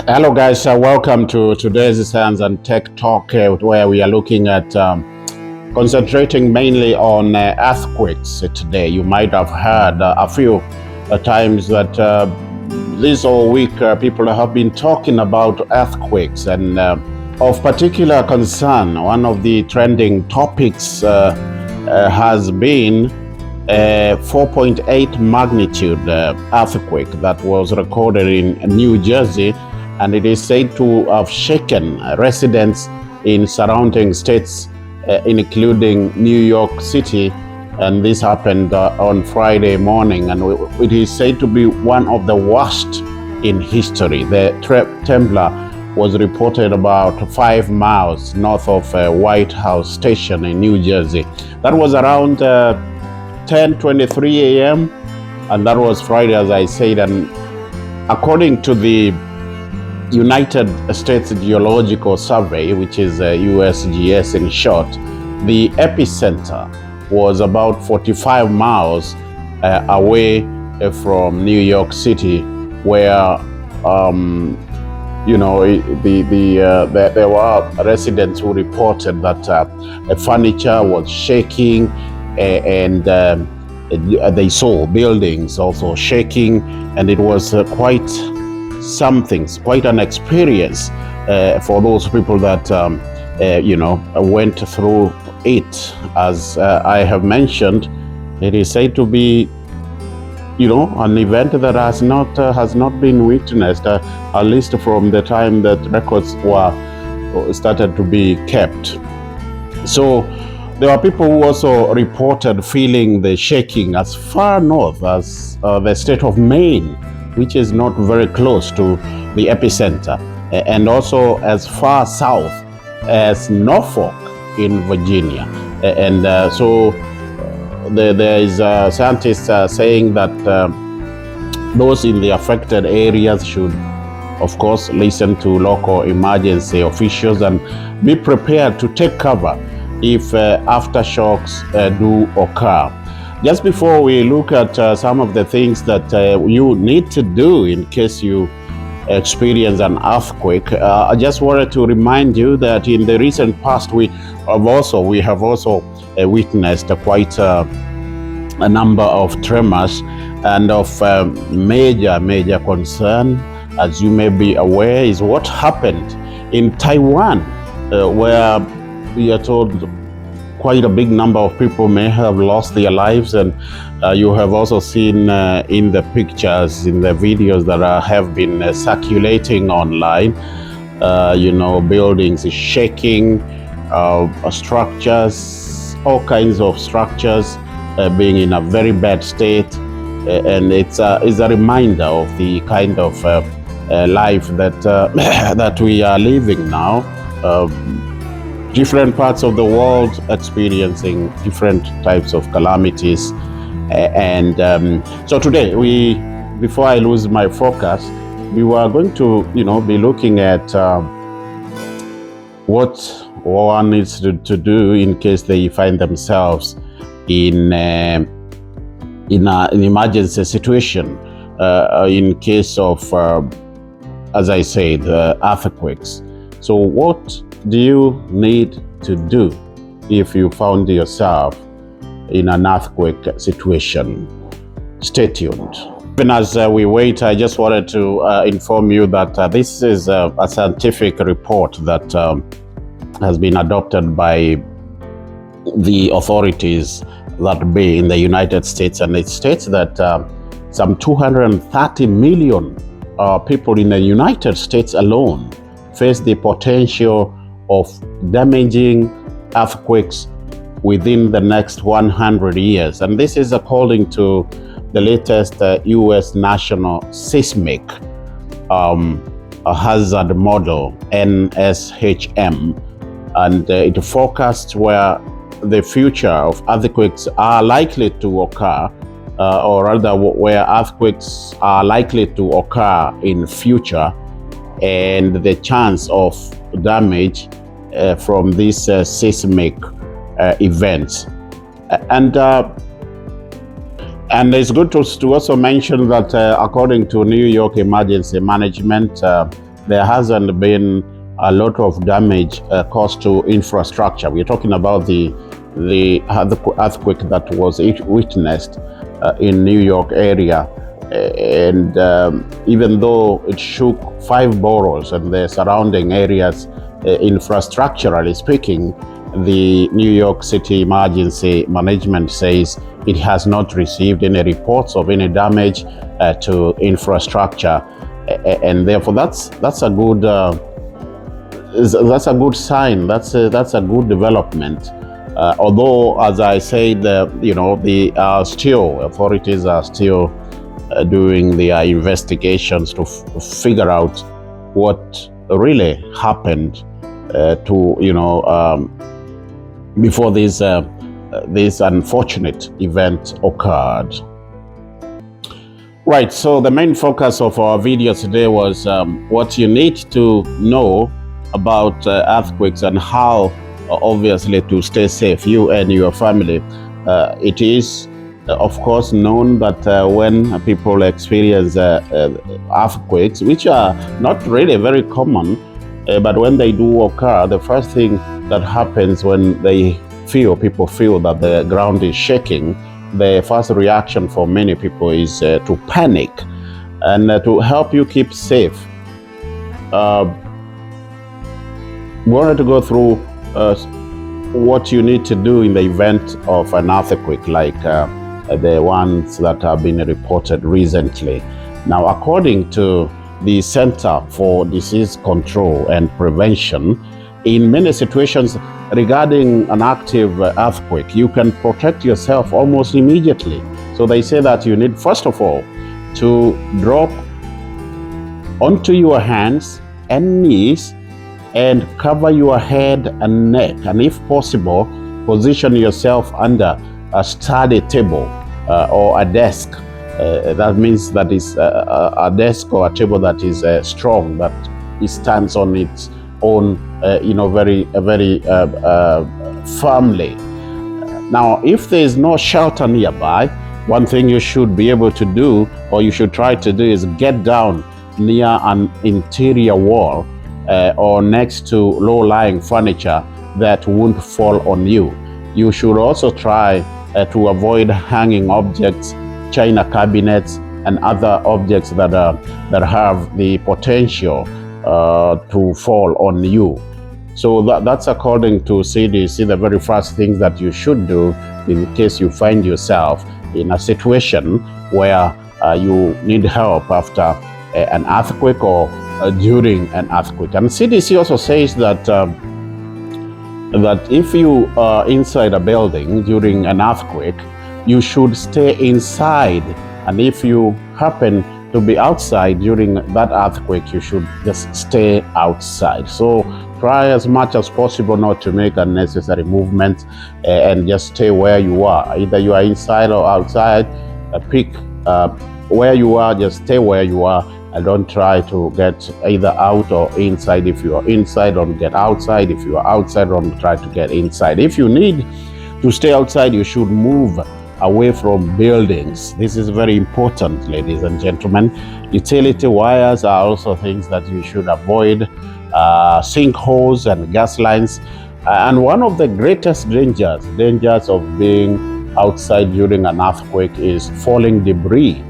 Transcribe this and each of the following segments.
Hello guys, welcome to today's Science and Tech Talk, where we are looking at concentrating mainly on earthquakes today. You might have heard a few times that this whole week people have been talking about earthquakes, and of particular concern, one of the trending topics has been 4.8 magnitude earthquake that was recorded in New Jersey, and it is said to have shaken residents in surrounding states, including New York City. And this happened on Friday morning, and it is said to be one of the worst in history. The trembler was reported about 5 miles north of White House Station in New Jersey. That was around 10:23 a.m. and that was Friday, as I said. And according to the United States Geological Survey, which is USGS in short, the epicenter was about 45 miles away from New York City, where there were residents who reported that furniture was shaking, and they saw buildings also shaking, and it was quite an experience for those people that went through it. As I have mentioned, it is said to be an event that has not been witnessed, at least from the time that records were started to be kept. So there are people who also reported feeling the shaking as far north as the state of Maine, which is not very close to the epicenter, and also as far south as Norfolk in Virginia. And so there is scientists saying that those in the affected areas should, of course, listen to local emergency officials and be prepared to take cover if aftershocks do occur. Just before we look at some of the things that you need to do in case you experience an earthquake, I just wanted to remind you that in the recent past we have also witnessed quite a number of tremors, and of major concern, as you may be aware, is what happened in Taiwan, where we are told quite a big number of people may have lost their lives. And you have also seen in the pictures, in the videos that have been circulating online, buildings shaking, structures, all kinds of structures being in a very bad state. And it's a reminder of the kind of life that that we are living now. Different parts of the world experiencing different types of calamities. And so today, before I lose my focus, we were going to be looking at what one needs to do in case they find themselves in an emergency situation, in case of, as I said, earthquakes. So what do you need to do if you found yourself in an earthquake situation? Stay tuned. Even as we wait, I just wanted to inform you that this is a scientific report that has been adopted by the authorities that be in the United States, and it states that some 230 million people in the United States alone face the potential of damaging earthquakes within the next 100 years. And this is according to the latest U.S. National Seismic Hazard Model, NSHM, and it forecasts where the future of earthquakes are likely to occur, or rather where earthquakes are likely to occur in future, and the chance of damage from these seismic events. And it's good to also mention that according to New York Emergency Management, there hasn't been a lot of damage caused to infrastructure. We're talking about the earthquake that was witnessed in New York area. And even though it shook 5 boroughs and the surrounding areas, infrastructurally speaking, the New York City Emergency Management says it has not received any reports of any damage to infrastructure, and therefore that's a good sign. That's a good development. Although, as I said, the authorities are still doing their investigations to figure out what really happened before this unfortunate event occurred. Right, so the main focus of our video today was what you need to know about earthquakes and how, obviously, to stay safe, you and your family. It is, of course, known that when people experience earthquakes, which are not really very common, but when they do occur, the first thing that happens when people feel that the ground is shaking, the first reaction for many people is to panic. And to help you keep safe, we wanted to go through what you need to do in the event of an earthquake like the ones that have been reported recently. Now, according to the Center for Disease Control and Prevention, in many situations regarding an active earthquake, you can protect yourself almost immediately. So they say that you need, first of all, to drop onto your hands and knees and cover your head and neck. And if possible, position yourself under a sturdy table or a desk. That means that is a desk or a table that is strong, that it stands on its own, very firmly. Now, if there is no shelter nearby, one thing you should be able to do, or you should try to do, is get down near an interior wall or next to low-lying furniture that won't fall on you. You should also try to avoid hanging objects, china cabinets, and other objects that have the potential to fall on you. So that's according to CDC, the very first thing that you should do in case you find yourself in a situation where you need help after an earthquake or during an earthquake. And CDC also says that that if you are inside a building during an earthquake, you should stay inside. And if you happen to be outside during that earthquake, you should just stay outside. So try as much as possible not to make unnecessary movements and just stay where you are. Either you are inside or outside, pick where you are, just stay where you are, and don't try to get either out or inside. If you are inside, don't get outside. If you are outside, don't try to get inside. If you need to stay outside, you should move away from buildings. This is very important, ladies and gentlemen. Utility wires are also things that you should avoid, sinkholes and gas lines. And one of the greatest dangers of being outside during an earthquake is falling debris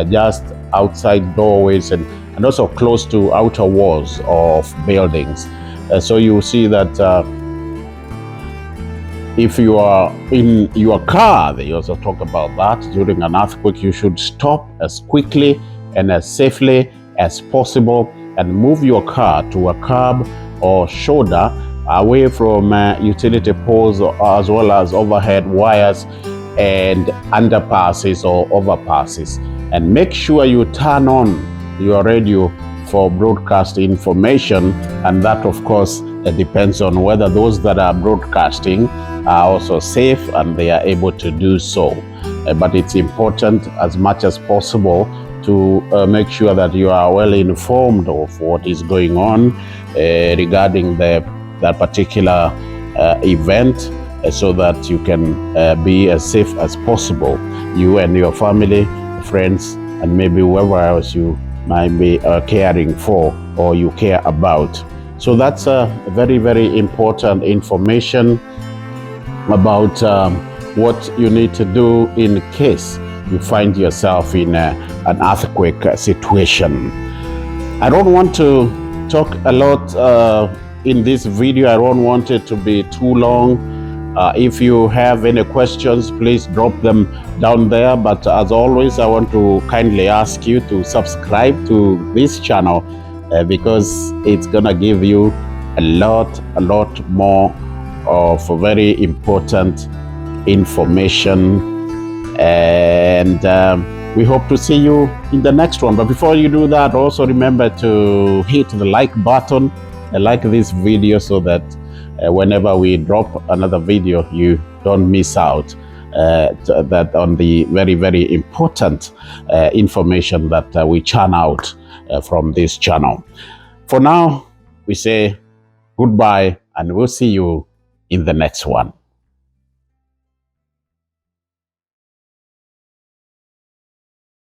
just outside doorways and also close to outer walls of buildings. So you see that if you are in your car, they also talk about that. During an earthquake, you should stop as quickly and as safely as possible and move your car to a curb or shoulder away from utility poles as well as overhead wires and underpasses or overpasses. And make sure you turn on your radio for broadcast information, and that of course depends on whether those that are broadcasting are also safe and they are able to do so. But it's important as much as possible to make sure that you are well informed of what is going on regarding that particular event, so that you can be as safe as possible, you and your family, friends, and maybe whoever else you might be caring for or you care about. So that's a very, very important information about what you need to do in case you find yourself in an earthquake situation. I don't want to talk a lot in this video. I don't want it to be too long. If you have any questions, please drop them down there. But as always, I want to kindly ask you to subscribe to this channel because it's gonna give you a lot more of very important information, and we hope to see you in the next one. But before you do that, also remember to hit the like button and like this video so that whenever we drop another video, you don't miss out that on the very, very important information that we churn out from this channel. For now, we say goodbye, and we'll see you in the next one.